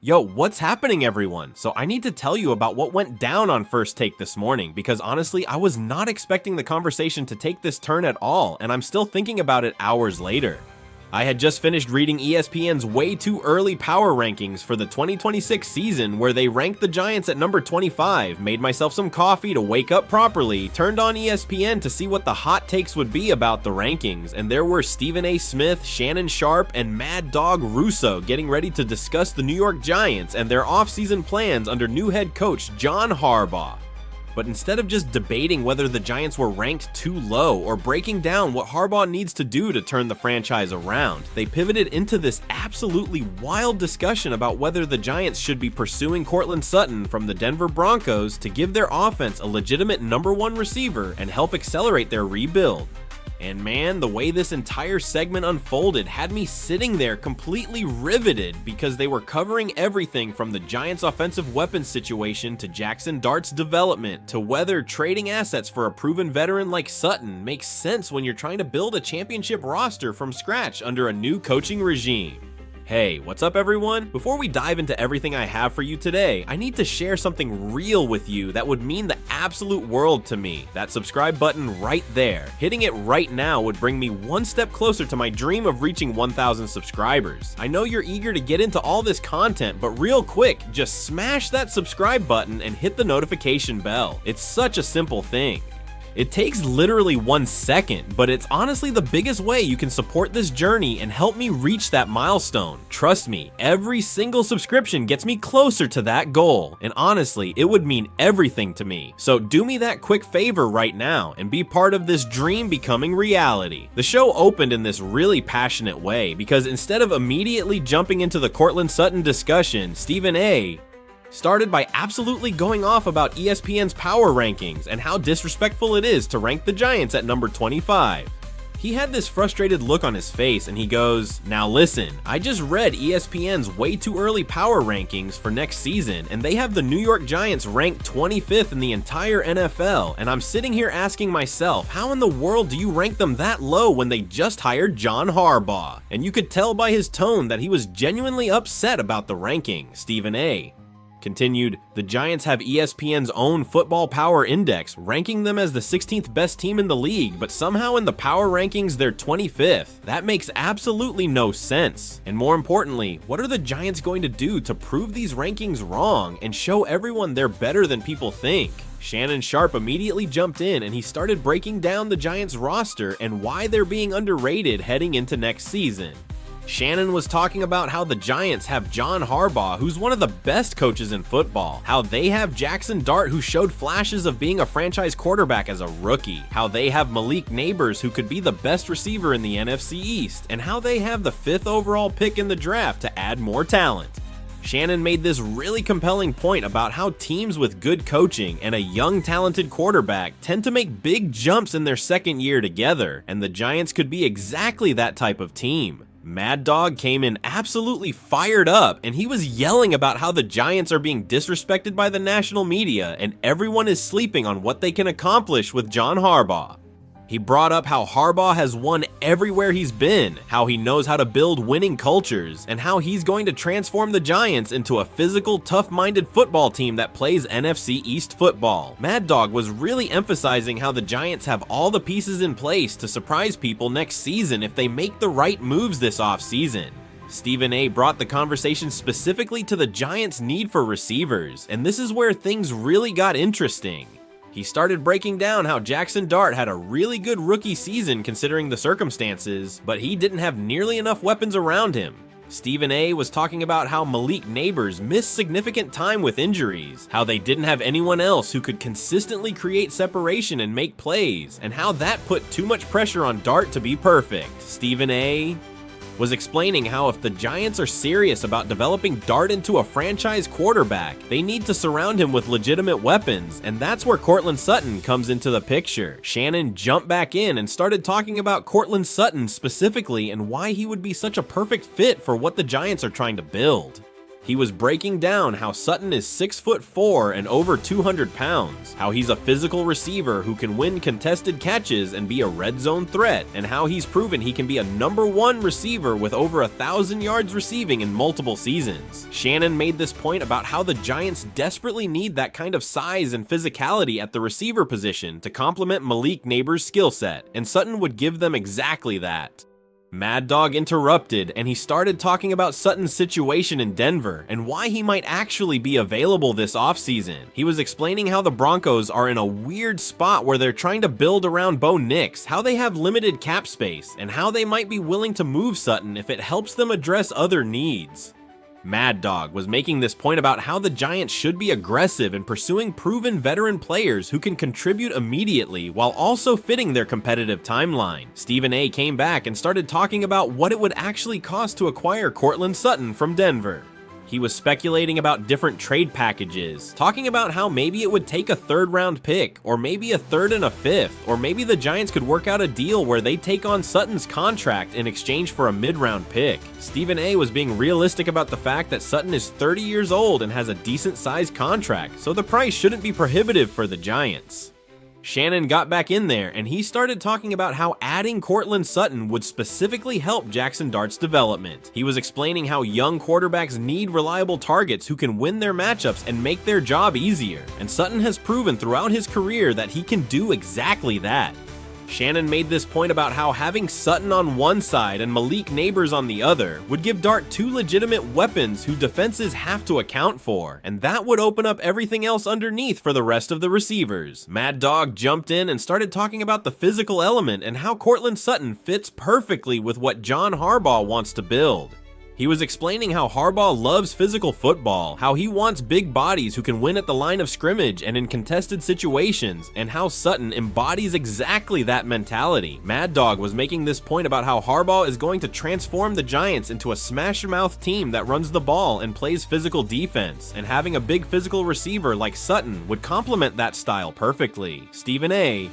Yo, what's happening everyone? So I need to tell you about what went down on First Take this morning, because honestly, I was not expecting the conversation to take this turn at all, and I'm still thinking about it hours later. I had just finished reading ESPN's way too early power rankings for the 2026 season, where they ranked the Giants at number 25, made myself some coffee to wake up properly, turned on ESPN to see what the hot takes would be about the rankings, and there were Stephen A. Smith, Shannon Sharpe, and Mad Dog Russo getting ready to discuss the New York Giants and their offseason plans under new head coach John Harbaugh. But instead of just debating whether the Giants were ranked too low or breaking down what Harbaugh needs to do to turn the franchise around, they pivoted into this absolutely wild discussion about whether the Giants should be pursuing Courtland Sutton from the Denver Broncos to give their offense a legitimate number one receiver and help accelerate their rebuild. And man, the way this entire segment unfolded had me sitting there completely riveted, because they were covering everything from the Giants' offensive weapons situation to Jackson Dart's development to whether trading assets for a proven veteran like Sutton makes sense when you're trying to build a championship roster from scratch under a new coaching regime. Hey, what's up everyone? Before we dive into everything I have for you today, I need to share something real with you that would mean the absolute world to me. That subscribe button right there. Hitting it right now would bring me one step closer to my dream of reaching 1,000 subscribers. I know you're eager to get into all this content, but real quick, just smash that subscribe button and hit the notification bell. It's such a simple thing. It takes literally 1 second, but it's honestly the biggest way you can support this journey and help me reach that milestone. Trust me, every single subscription gets me closer to that goal, and honestly, it would mean everything to me. So do me that quick favor right now and be part of this dream becoming reality. The show opened in this really passionate way, because instead of immediately jumping into the Courtland Sutton discussion, Stephen A. started by absolutely going off about ESPN's power rankings and how disrespectful it is to rank the Giants at number 25. He had this frustrated look on his face and he goes, "Now listen, I just read ESPN's way too early power rankings for next season, and they have the New York Giants ranked 25th in the entire NFL, and I'm sitting here asking myself, how in the world do you rank them that low when they just hired John Harbaugh?" And you could tell by his tone that he was genuinely upset about the ranking. Stephen A. continued, "The Giants have ESPN's own Football Power Index, ranking them as the 16th best team in the league, but somehow in the power rankings they're 25th. That makes absolutely no sense. And more importantly, what are the Giants going to do to prove these rankings wrong and show everyone they're better than people think?" Shannon Sharpe immediately jumped in and he started breaking down the Giants roster and why they're being underrated heading into next season. Shannon was talking about how the Giants have John Harbaugh, who's one of the best coaches in football, how they have Jackson Dart, who showed flashes of being a franchise quarterback as a rookie, how they have Malik Neighbors, who could be the best receiver in the NFC East, and how they have the 5th overall pick in the draft to add more talent. Shannon made this really compelling point about how teams with good coaching and a young talented quarterback tend to make big jumps in their second year together, and the Giants could be exactly that type of team. Mad Dog came in absolutely fired up, and he was yelling about how the Giants are being disrespected by the national media and everyone is sleeping on what they can accomplish with John Harbaugh. He brought up how Harbaugh has won everywhere he's been, how he knows how to build winning cultures, and how he's going to transform the Giants into a physical, tough-minded football team that plays NFC East football. Mad Dog was really emphasizing how the Giants have all the pieces in place to surprise people next season if they make the right moves this offseason. Stephen A. brought the conversation specifically to the Giants' need for receivers, and this is where things really got interesting. He started breaking down how Jackson Dart had a really good rookie season considering the circumstances, but he didn't have nearly enough weapons around him. Stephen A. was talking about how Malik Neighbors missed significant time with injuries, how they didn't have anyone else who could consistently create separation and make plays, and how that put too much pressure on Dart to be perfect. Stephen A. was explaining how if the Giants are serious about developing Dart into a franchise quarterback, they need to surround him with legitimate weapons, and that's where Courtland Sutton comes into the picture. Shannon jumped back in and started talking about Courtland Sutton specifically and why he would be such a perfect fit for what the Giants are trying to build. He was breaking down how Sutton is 6'4" and over 200 pounds, how he's a physical receiver who can win contested catches and be a red zone threat, and how he's proven he can be a #1 receiver with over 1,000 yards receiving in multiple seasons. Shannon made this point about how the Giants desperately need that kind of size and physicality at the receiver position to complement Malik Neighbors' skill set, and Sutton would give them exactly that. Mad Dog interrupted, and he started talking about Sutton's situation in Denver and why he might actually be available this offseason. He was explaining how the Broncos are in a weird spot where they're trying to build around Bo Nix, how they have limited cap space, and how they might be willing to move Sutton if it helps them address other needs. Mad Dog was making this point about how the Giants should be aggressive in pursuing proven veteran players who can contribute immediately while also fitting their competitive timeline. Stephen A. came back and started talking about what it would actually cost to acquire Courtland Sutton from Denver. He was speculating about different trade packages, talking about how maybe it would take a 3rd round pick, or maybe a 3rd and a 5th, or maybe the Giants could work out a deal where they take on Sutton's contract in exchange for a mid-round pick. Stephen A. was being realistic about the fact that Sutton is 30 years old and has a decent-sized contract, so the price shouldn't be prohibitive for the Giants. Shannon got back in there, and he started talking about how adding Courtland Sutton would specifically help Jackson Dart's development. He was explaining how young quarterbacks need reliable targets who can win their matchups and make their job easier, and Sutton has proven throughout his career that he can do exactly that. Shannon made this point about how having Sutton on one side and Malik Neighbors on the other would give Dart 2 legitimate weapons who defenses have to account for, and that would open up everything else underneath for the rest of the receivers. Mad Dog jumped in and started talking about the physical element and how Courtland Sutton fits perfectly with what John Harbaugh wants to build. He was explaining how Harbaugh loves physical football, how he wants big bodies who can win at the line of scrimmage and in contested situations, and how Sutton embodies exactly that mentality. Mad Dog was making this point about how Harbaugh is going to transform the Giants into a smash-mouth team that runs the ball and plays physical defense, and having a big physical receiver like Sutton would complement that style perfectly. Stephen A.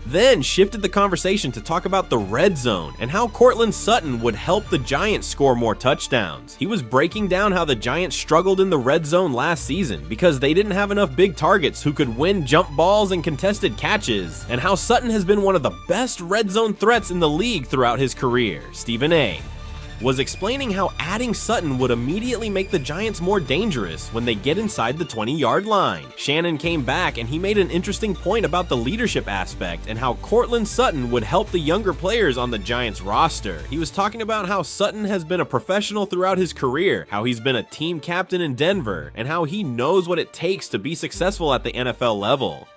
then shifted the conversation to talk about the red zone and how Courtland Sutton would help the Giants score more touchdowns. He was breaking down how the Giants struggled in the red zone last season because they didn't have enough big targets who could win jump balls and contested catches, and how Sutton has been one of the best red zone threats in the league throughout his career. Stephen A. was explaining how adding Sutton would immediately make the Giants more dangerous when they get inside the 20-yard line. Shannon came back and he made an interesting point about the leadership aspect and how Courtland Sutton would help the younger players on the Giants roster. He was talking about how Sutton has been a professional throughout his career, how he's been a team captain in Denver, and how he knows what it takes to be successful at the NFL level.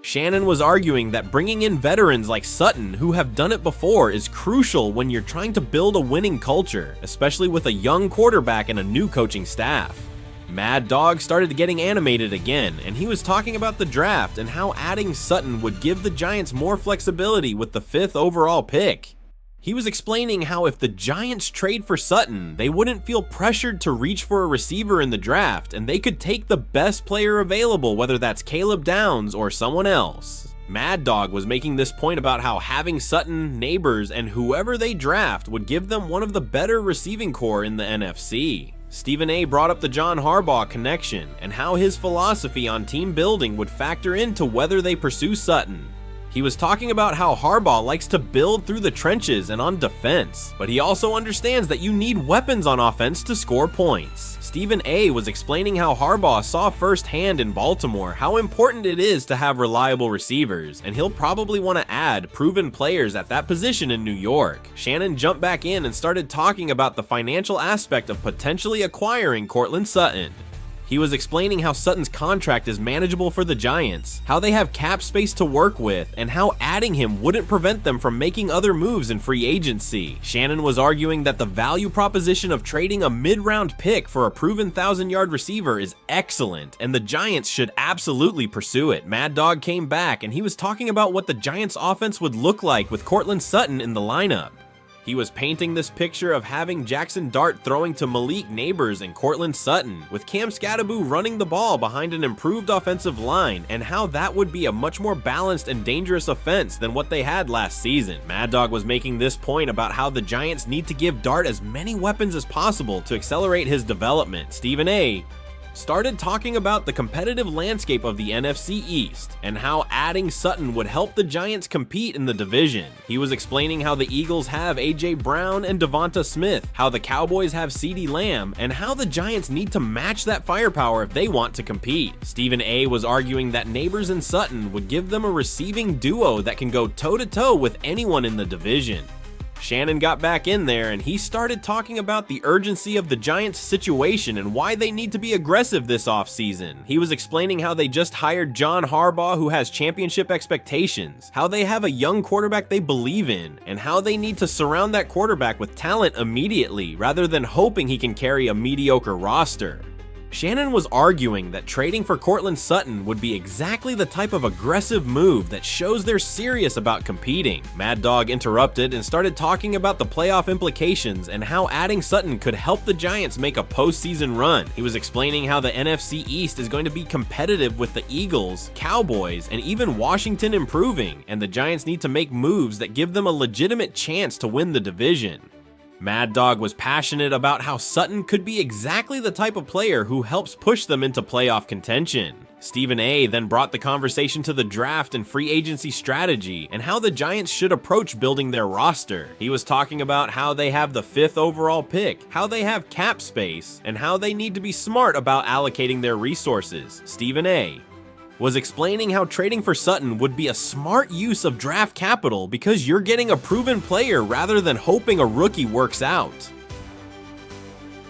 Shannon was arguing that bringing in veterans like Sutton who have done it before is crucial when you're trying to build a winning culture, especially with a young quarterback and a new coaching staff. Mad Dog started getting animated again, and he was talking about the draft and how adding Sutton would give the Giants more flexibility with the 5th overall pick. He was explaining how if the Giants trade for Sutton, they wouldn't feel pressured to reach for a receiver in the draft, and they could take the best player available, whether that's Caleb Downs or someone else. Mad Dog was making this point about how having Sutton, Neighbors, and whoever they draft would give them one of the better receiving corps in the NFC. Stephen A. brought up the John Harbaugh connection and how his philosophy on team building would factor into whether they pursue Sutton. He was talking about how Harbaugh likes to build through the trenches and on defense, but he also understands that you need weapons on offense to score points. Stephen A. was explaining how Harbaugh saw firsthand in Baltimore how important it is to have reliable receivers, and he'll probably want to add proven players at that position in New York. Shannon jumped back in and started talking about the financial aspect of potentially acquiring Courtland Sutton. He was explaining how Sutton's contract is manageable for the Giants, how they have cap space to work with, and how adding him wouldn't prevent them from making other moves in free agency. Shannon was arguing that the value proposition of trading a mid-round pick for a proven 1,000-yard receiver is excellent, and the Giants should absolutely pursue it. Mad Dog came back, and he was talking about what the Giants' offense would look like with Courtland Sutton in the lineup. He was painting this picture of having Jackson Dart throwing to Malik Neighbors and Courtland Sutton, with Cam Skattebo running the ball behind an improved offensive line, and how that would be a much more balanced and dangerous offense than what they had last season. Mad Dog was making this point about how the Giants need to give Dart as many weapons as possible to accelerate his development. Stephen A. started talking about the competitive landscape of the NFC East and how adding Sutton would help the Giants compete in the division. He was explaining how the Eagles have A.J. Brown and Devonta Smith, how the Cowboys have CeeDee Lamb, and how the Giants need to match that firepower if they want to compete. Stephen A. was arguing that Neighbors and Sutton would give them a receiving duo that can go toe-to-toe with anyone in the division. Shannon got back in there and he started talking about the urgency of the Giants' situation and why they need to be aggressive this offseason. He was explaining how they just hired John Harbaugh, who has championship expectations, how they have a young quarterback they believe in, and how they need to surround that quarterback with talent immediately rather than hoping he can carry a mediocre roster. Shannon was arguing that trading for Courtland Sutton would be exactly the type of aggressive move that shows they're serious about competing. Mad Dog interrupted and started talking about the playoff implications and how adding Sutton could help the Giants make a postseason run. He was explaining how the NFC East is going to be competitive with the Eagles, Cowboys, and even Washington improving, and the Giants need to make moves that give them a legitimate chance to win the division. Mad Dog was passionate about how Sutton could be exactly the type of player who helps push them into playoff contention. Stephen A. then brought the conversation to the draft and free agency strategy and how the Giants should approach building their roster. He was talking about how they have the 5th overall pick, how they have cap space, and how they need to be smart about allocating their resources. Stephen A. was explaining how trading for Sutton would be a smart use of draft capital because you're getting a proven player rather than hoping a rookie works out.